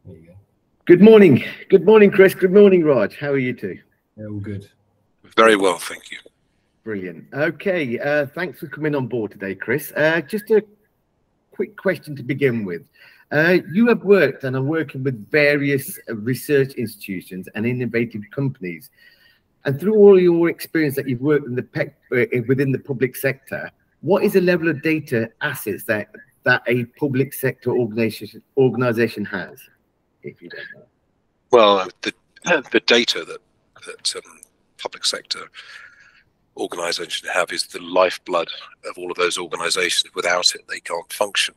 There you go. Good morning. Good morning, Chris. Good morning, Raj. How are you two? Yeah, all good. Very well, thank you. Brilliant. Okay, thanks for coming on board today, Chris. Just a quick question to begin with. You have worked and are working with various research institutions and innovative companies. And through all your experience that you've worked in within the public sector, what is the level of data assets that a public sector organization has, if you don't know? Well, the data that public sector organisations have is the lifeblood of all of those organisations. Without it, they can't function.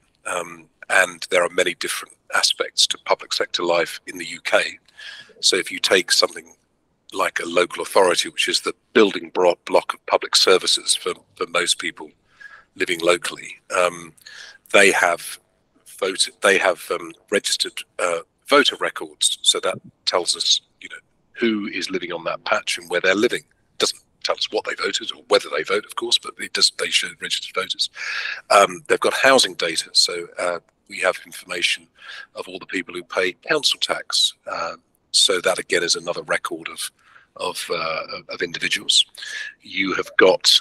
And there are many different aspects to public sector life in the UK. So if you take something like a local authority, which is the building block of public services for most people living locally, they have registered voter records. So that tells us, who is living on that patch and where they're living. Doesn't tell us what they voted or whether they vote, of course, but it does. They show registered voters. They've got housing data, so we have information of all the people who pay council tax. So that again is another record of individuals. You have got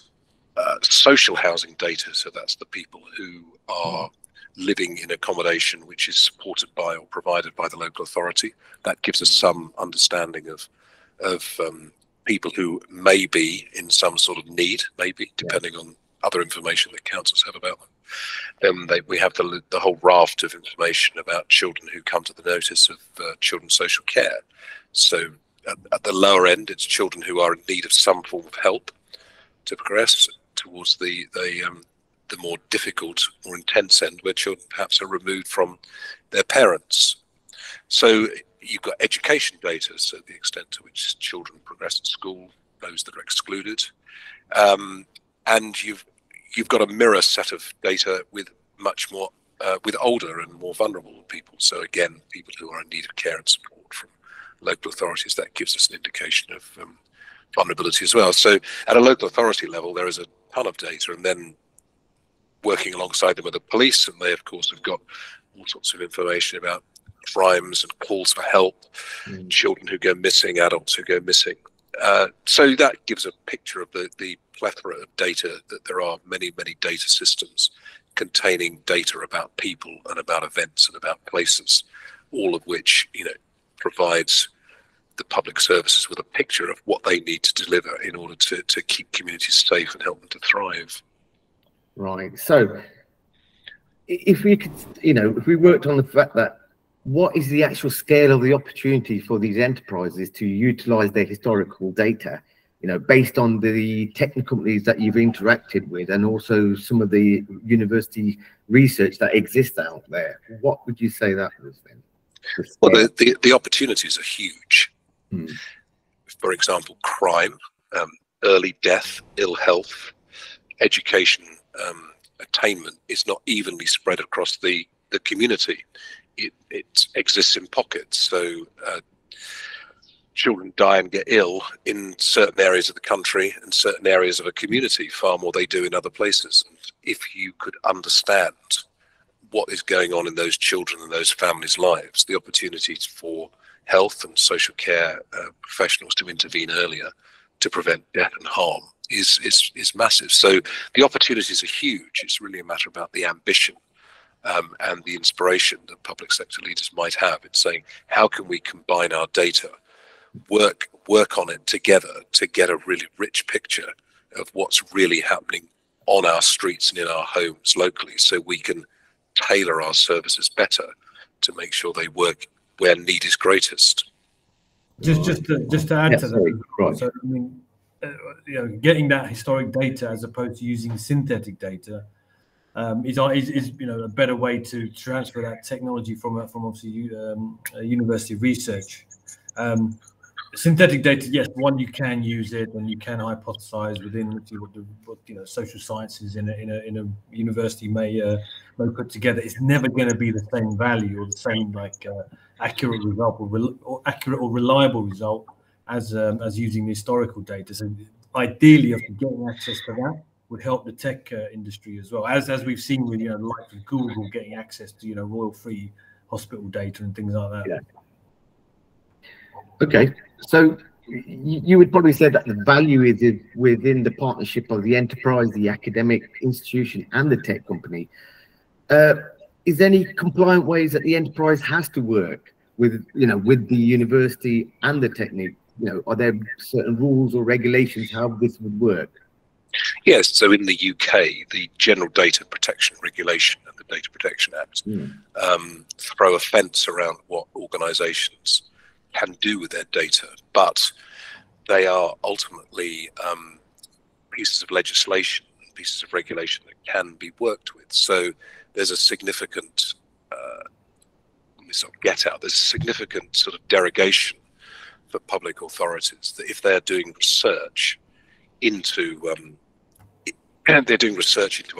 social housing data, so that's the people who are living in accommodation which is supported by or provided by the local authority. That gives us some understanding of people who may be in some sort of need, maybe, depending on other information that councils have about them. Then we have the whole raft of information about children who come to the notice of children's social care. So at the lower end, it's children who are in need of some form of help to progress towards the more difficult, more intense end, where children perhaps are removed from their parents. So you've got education data, so the extent to which children progress at school, those that are excluded, and you've got a mirror set of data with much more with older and more vulnerable people. So again, people who are in need of care and support from local authorities. That gives us an indication of vulnerability as well. So at a local authority level, there is a ton of data, and then working alongside them are the police, and they of course have got all sorts of information about crimes and calls for help, children who go missing, adults who go missing. So that gives a picture of the plethora of data, that there are many, many data systems containing data about people and about events and about places, all of which, provides the public services with a picture of what they need to deliver in order to keep communities safe and help them to thrive. Right. So if we could, if we worked on the fact that what is the actual scale of the opportunity for these enterprises to utilize their historical data, based on the technical companies that you've interacted with and also some of the university research that exists out there, what would you say that was then? Well, the opportunities are huge. For example, crime, early death, ill health, education, attainment is not evenly spread across the community. It exists in pockets. So children die and get ill in certain areas of the country and certain areas of a community far more they do in other places. And if you could understand what is going on in those children and those families' lives, the opportunities for health and social care professionals to intervene earlier to prevent death and harm is massive. So the opportunities are huge. It's really a matter about the ambition and the inspiration that public sector leaders might have in saying, how can we combine our data, work on it together to get a really rich picture of what's really happening on our streets and in our homes locally, so we can tailor our services better to make sure they work where need is greatest. Just to add to that, right. So I mean, getting that historic data as opposed to using synthetic data is a better way to transfer that technology from obviously university research. Synthetic data, yes, you can use it and you can hypothesize within what social sciences in a university may put together. It's never going to be the same value or the same accurate result or accurate or reliable result as using the historical data. So ideally, if you're getting access to that, would help the tech industry as well, as we've seen with like Google getting access to royal free hospital data and things like that. Yeah. Okay, so you would probably say that the value is within the partnership of the enterprise, the academic institution, and the tech company. Is there any compliant ways that the enterprise has to work with, with the university and the technique? Are there certain rules or regulations how this would work? Yes, so in the UK, the General Data Protection Regulation and the Data Protection Act throw a fence around what organisations can do with their data, but they are ultimately pieces of legislation, pieces of regulation that can be worked with. So there's a significant there's a significant sort of derogation for public authorities that if they're doing research into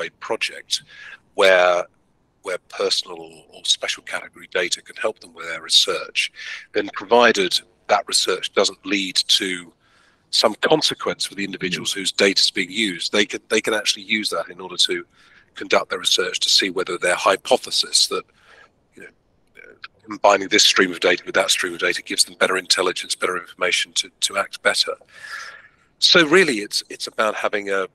a project where personal or special category data can help them with their research, then provided that research doesn't lead to some consequence for the individuals whose data is being used, they can actually use that in order to conduct their research to see whether their hypothesis that combining this stream of data with that stream of data gives them better intelligence, better information to act better. So really, it's about having an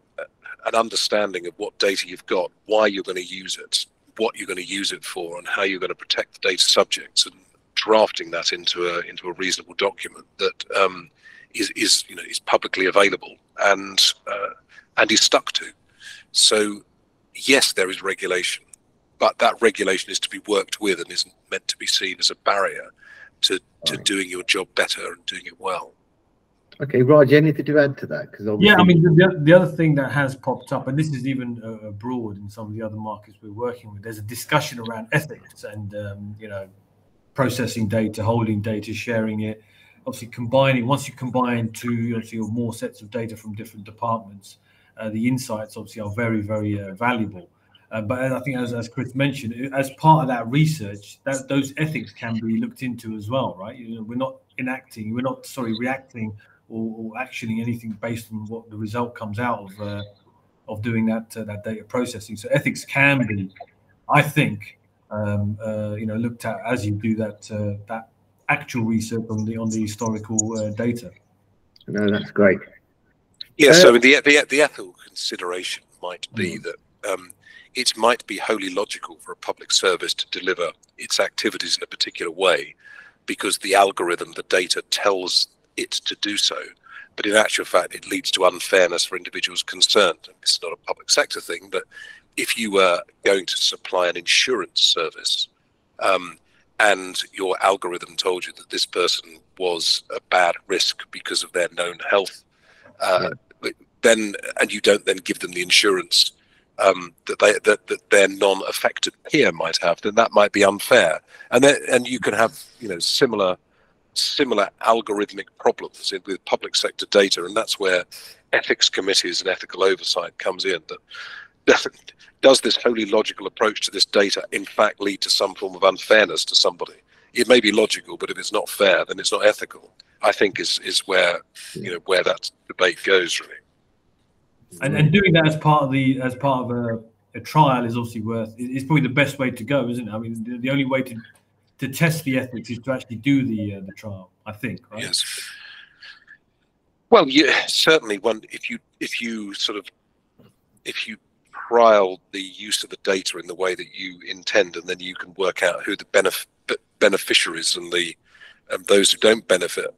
understanding of what data you've got, why you're going to use it, what you're going to use it for, and how you're going to protect the data subjects, and drafting that into a reasonable document that is publicly available and is stuck to. So yes, there is regulation, but that regulation is to be worked with and isn't meant to be seen as a barrier to doing your job better and doing it well. Okay, Raj, anything to add to that? Yeah, I mean, the other thing that has popped up, and this is even abroad in some of the other markets we're working with, there's a discussion around ethics and, processing data, holding data, sharing it. Obviously, once you combine two, obviously, or more sets of data from different departments, the insights obviously are very, very valuable. But I think, as Chris mentioned, as part of that research, those ethics can be looked into as well, right? We're not reacting or actioning anything based on what the result comes out of doing that data processing. So ethics can be, I think, looked at as you do that actual research on the historical data. No, that's great. Yeah. So the ethical consideration might be that it might be wholly logical for a public service to deliver its activities in a particular way because the algorithm, the data tells it to do so, but in actual fact it leads to unfairness for individuals concerned. It's not a public sector thing, but if you were going to supply an insurance service and your algorithm told you that this person was a bad risk because of their known health, then you don't then give them the insurance that their non-affected peer might have, then that might be unfair. And you can have similar algorithmic problems with public sector data, and that's where ethics committees and ethical oversight comes in. That does this wholly logical approach to this data in fact lead to some form of unfairness to somebody? It may be logical, but if it's not fair, then it's not ethical. I think is where where that debate goes really. And doing that as part of a trial is obviously it's probably the best way to go, isn't it? I mean, the only way to test the ethics is to actually do the trial, I think, right? Yes. Well, certainly if you trial the use of the data in the way that you intend, and then you can work out who the beneficiaries and those who don't benefit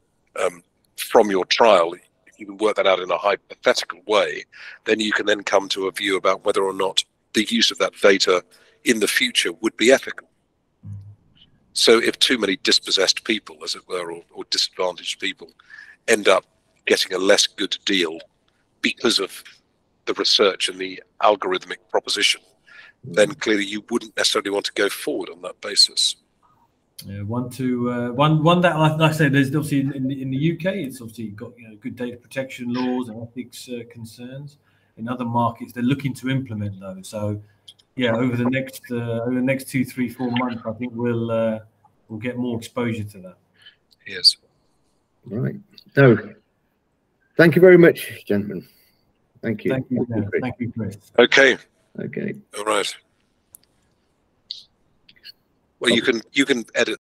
from your trial. If you can work that out in a hypothetical way, then you can then come to a view about whether or not the use of that data in the future would be ethical. So if too many dispossessed people, as it were, or disadvantaged people end up getting a less good deal because of the research and the algorithmic proposition, then clearly you wouldn't necessarily want to go forward on that basis. Yeah, one that, like I said, there's obviously in the UK, it's obviously got good data protection laws and ethics concerns. In other markets, they're looking to implement those. So, yeah, over the next 2, 3, 4 months, I think we'll get more exposure to that. Yes. Right. So, thank you very much, gentlemen. Thank you. Thank you, Chris. Thank you, Chris. Okay. Okay. All right. Well, you can edit